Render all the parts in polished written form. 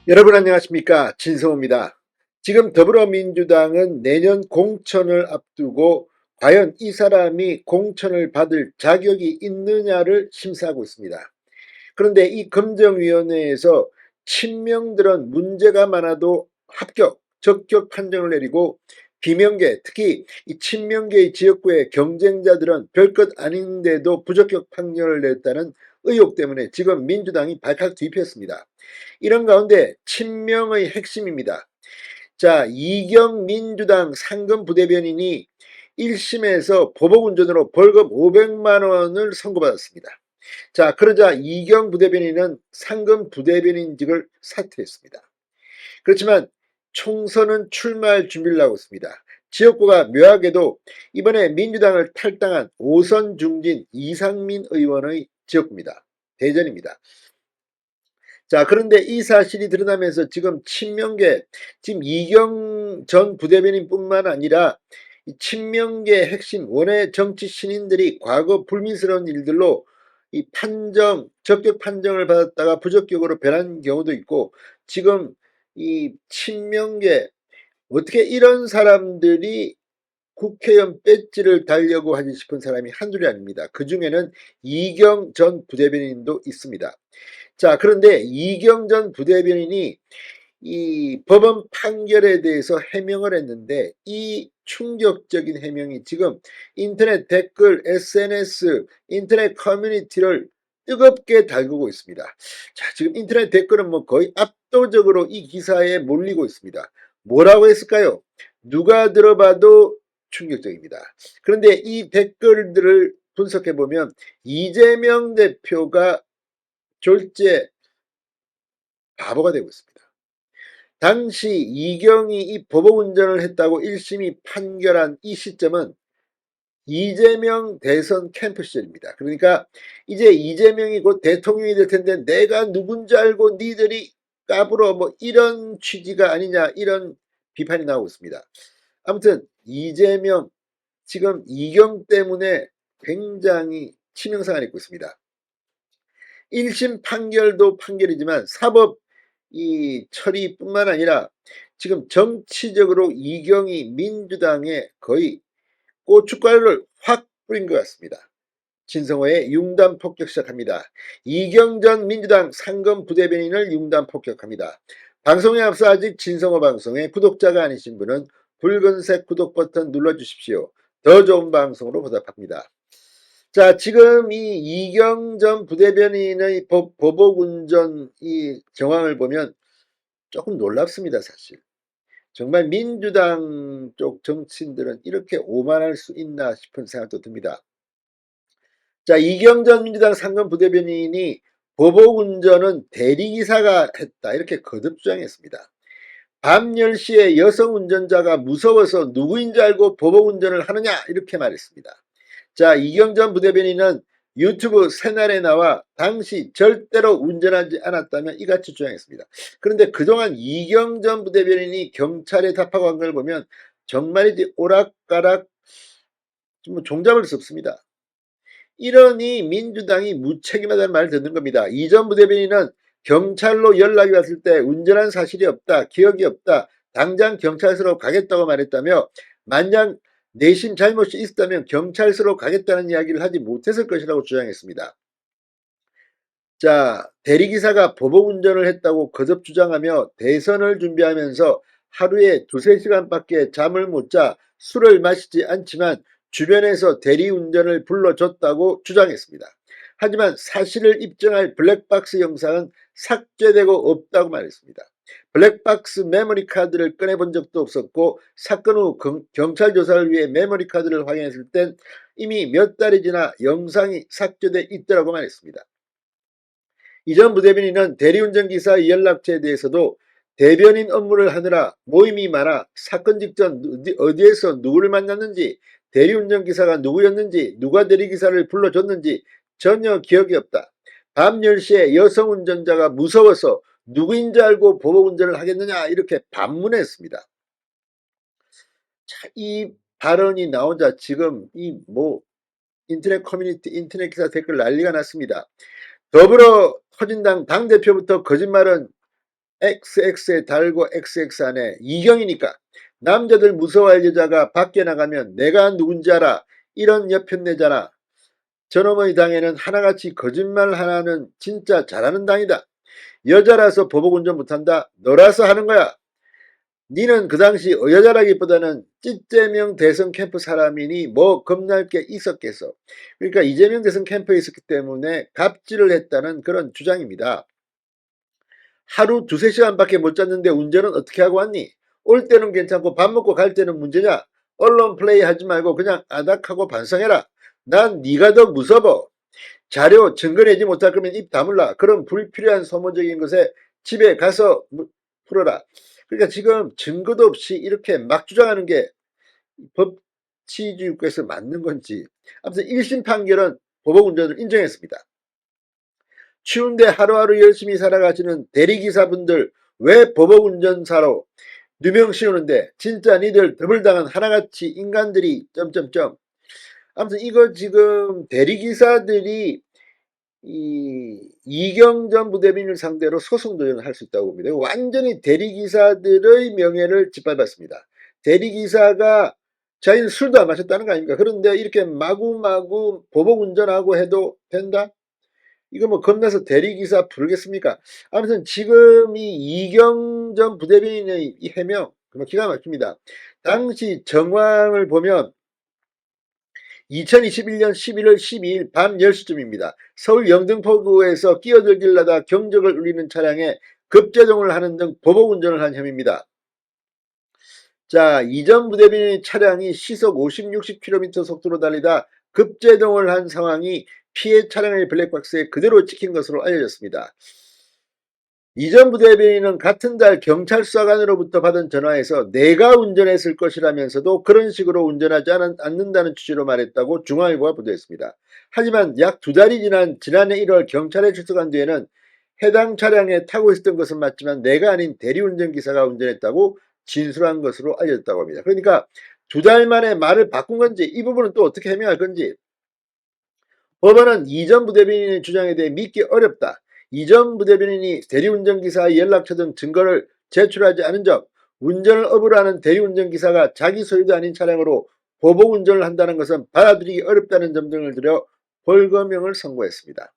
여러분 안녕하십니까, 진성호입니다. 지금 더불어민주당은 내년 공천을 앞두고 과연 이 사람이 공천을 받을 자격이 있느냐를 심사하고 있습니다. 그런데 이 검증위원회에서 친명들은 문제가 많아도 합격, 적격 판정을 내리고, 비명계, 특히 이 친명계의 지역구의 경쟁자들은 별것 아닌데도 부적격 판결을 냈다는 의혹 때문에 지금 민주당이 발칵 뒤집혔습니다. 이런 가운데 친명의 핵심입니다. 자, 이경 민주당 상금 부대변인이 1심에서 보복운전으로 벌금 500만 원을 선고받았습니다. 자, 그러자 이경 부대변인은 상금 부대변인직을 사퇴했습니다. 그렇지만 총선은 출마할 준비를 하고 있습니다. 지역구가 묘하게도 이번에 민주당을 탈당한 오선 중진 이상민 의원의 지역구입니다. 대전입니다. 자, 그런데 이 사실이 드러나면서 지금 친명계, 지금 이경 전 부대변인뿐만 아니라 이 친명계 핵심 원외 정치 신인들이 과거 불미스러운 일들로 이 판정, 적격 판정을 받았다가 부적격으로 변한 경우도 있고, 지금 이 친명계, 어떻게 이런 사람들이 국회의원 배지를 달려고 하지 싶은 사람이 한둘이 아닙니다. 그 중에는 이경 전 부대변인도 있습니다. 자, 그런데 이경 전 부대변인이 이 법원 판결에 대해서 해명을 했는데, 이 충격적인 해명이 지금 인터넷 댓글, SNS, 인터넷 커뮤니티를 뜨겁게 달구고 있습니다. 자, 지금 인터넷 댓글은 뭐 거의 압도적으로 이 기사에 몰리고 있습니다. 뭐라고 했을까요? 누가 들어봐도 충격적입니다. 그런데 이 댓글들을 분석해 보면 이재명 대표가 졸제 바보가 되고 있습니다. 당시 이경이 이 보복운전을 했다고 1심이 판결한 이 시점은 이재명 대선 캠프 시절입니다. 그러니까 이제 이재명이 곧 대통령이 될 텐데 내가 누군지 알고 니들이 까불어, 뭐 이런 취지가 아니냐, 이런 비판이 나오고 있습니다. 아무튼 이재명 지금 이경 때문에 굉장히 치명상을 입고 있습니다. 1심 판결도 판결이지만 사법 이 처리뿐만 아니라 지금 정치적으로 이경이 민주당에 거의 고춧가루를 확 뿌린 것 같습니다. 진성호의 융단 폭격 시작합니다. 이경 전 민주당 상금 부대변인을 융단 폭격합니다. 방송에 앞서 아직 진성호 방송의 구독자가 아니신 분은 붉은색 구독 버튼 눌러주십시오. 더 좋은 방송으로 보답합니다. 자, 지금 이 이경 전 부대변인의 보복운전 이 정황을 보면 조금 놀랍습니다, 사실. 정말 민주당 쪽 정치인들은 이렇게 오만할 수 있나 싶은 생각도 듭니다. 자, 이경 전 민주당 상근 부대변인이 보복운전은 대리기사가 했다, 이렇게 거듭 주장했습니다. 밤 10시에 여성 운전자가 무서워서 누구인지 알고 보복운전을 하느냐, 이렇게 말했습니다. 자, 이경 전 부대변인은 유튜브 새날에 나와 당시 절대로 운전하지 않았다며 이같이 주장했습니다. 그런데 그동안 이경 전 부대변인이 경찰에 답하고 한 걸 보면 정말이지 오락가락 좀 종잡을 수 없습니다. 이러니 민주당이 무책임하다는 말을 듣는 겁니다. 이 전 부대변인은 경찰로 연락이 왔을 때 운전한 사실이 없다, 기억이 없다, 당장 경찰서로 가겠다고 말했다며, 만약 내심 잘못이 있었다면 경찰서로 가겠다는 이야기를 하지 못했을 것이라고 주장했습니다. 자, 대리기사가 보복운전을 했다고 거듭 주장하며 대선을 준비하면서 하루에 2~3시간밖에 잠을 못 자 술을 마시지 않지만 주변에서 대리운전을 불러줬다고 주장했습니다. 하지만 사실을 입증할 블랙박스 영상은 삭제되고 없다고 말했습니다. 블랙박스 메모리 카드를 꺼내본 적도 없었고, 사건 후 경찰 조사를 위해 메모리 카드를 확인했을 땐 이미 몇 달이 지나 영상이 삭제돼 있더라고 말했습니다. 이전 부대변인은 대리운전기사의 연락처에 대해서도 대변인 업무를 하느라 모임이 많아 사건 직전 어디에서 누구를 만났는지, 대리운전기사가 누구였는지, 누가 대리기사를 불러줬는지 전혀 기억이 없다. 밤 10시에 여성 운전자가 무서워서 누구인지 알고 보복운전을 하겠느냐, 이렇게 반문했습니다. 자, 이 발언이 나오자 지금 이 뭐 인터넷 커뮤니티, 인터넷 기사 댓글 난리가 났습니다. 더불어 터진당 당대표부터 거짓말은 XX에 달고 XX 안에 이경이니까 남자들 무서워할 여자가 밖에 나가면 내가 누군지 알아. 이런 여편 내잖아. 저놈의 당에는 하나같이 거짓말 하나는 진짜 잘하는 당이다. 여자라서 보복운전 못한다. 너라서 하는 거야. 니는 그 당시 여자라기보다는 찌재명 대선 캠프 사람이니 뭐 겁날 게 있었겠어. 그러니까 이재명 대선 캠프에 있었기 때문에 갑질을 했다는 그런 주장입니다. 하루 2~3시간밖에 못 잤는데 운전은 어떻게 하고 왔니? 올 때는 괜찮고 밥 먹고 갈 때는 문제냐? 언론 플레이 하지 말고 그냥 아닥하고 반성해라. 난 네가 더 무서워. 자료 증거 내지 못할 거면 입 다물라. 그런 불필요한 소모적인 것에 집에 가서 풀어라. 그러니까 지금 증거도 없이 이렇게 막 주장하는 게 법치주의국에서 맞는 건지. 아무튼 1심 판결은 보복운전을 인정했습니다. 추운데 하루하루 열심히 살아가시는 대리기사분들 왜 보복운전사로 누명 씌우는데 진짜 니들 더블당한 하나같이 인간들이 점점점. 아무튼 이거 지금 대리기사들이 이경 전 부대변인을 상대로 소송 도전을 할 수 있다고 봅니다. 완전히 대리기사들의 명예를 짓밟았습니다. 대리기사가 자기는 술도 안 마셨다는 거 아닙니까? 그런데 이렇게 마구마구 보복운전하고 해도 된다? 이거 뭐 겁나서 대리기사 부르겠습니까? 아무튼 지금 이 이경 전 부대변인의 이 해명 정말 기가 막힙니다. 당시 정황을 보면 2021년 11월 12일 밤 10시쯤입니다. 서울 영등포구에서 끼어들길 하다 경적을 울리는 차량에 급제동을 하는 등 보복운전을 한 혐의입니다. 자, 이전 부대변인의 차량이 시속 50, 60km 속도로 달리다 급제동을 한 상황이 피해 차량의 블랙박스에 그대로 찍힌 것으로 알려졌습니다. 이전 부대변인은 같은 달 경찰 수사관으로부터 받은 전화에서 내가 운전했을 것이라면서도 그런 식으로 운전하지 않는다는 취지로 말했다고 중앙일보가 보도했습니다. 하지만 약 2달이 지난 지난해 1월 경찰에 출석한 뒤에는 해당 차량에 타고 있었던 것은 맞지만 내가 아닌 대리운전기사가 운전했다고 진술한 것으로 알려졌다고 합니다. 그러니까 2달 만에 말을 바꾼 건지 이 부분은 또 어떻게 해명할 건지. 법원은 이전 부대변인의 주장에 대해 믿기 어렵다. 이전 부대변인이 대리운전기사의 연락처 등 증거를 제출하지 않은 점, 운전을 업으로 하는 대리운전기사가 자기 소유도 아닌 차량으로 보복운전을 한다는 것은 받아들이기 어렵다는 점 등을 들여 벌금형을 선고했습니다.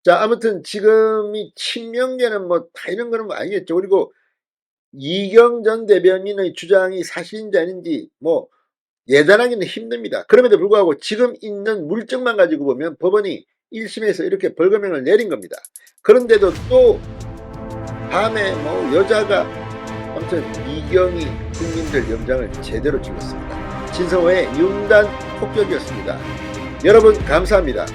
자, 아무튼 지금 이 친명계는 뭐 다 이런 거는 뭐 아니겠죠. 그리고 이경 전 대변인의 주장이 사실인지 아닌지 뭐 예단하기는 힘듭니다. 그럼에도 불구하고 지금 있는 물증만 가지고 보면 법원이 1심에서 이렇게 벌금형을 내린 겁니다. 그런데도 또 밤에 뭐 여자가 아무튼 이경이 국민들 영장을 제대로 찍었습니다. 진성호의 융단 폭격이었습니다. 여러분 감사합니다.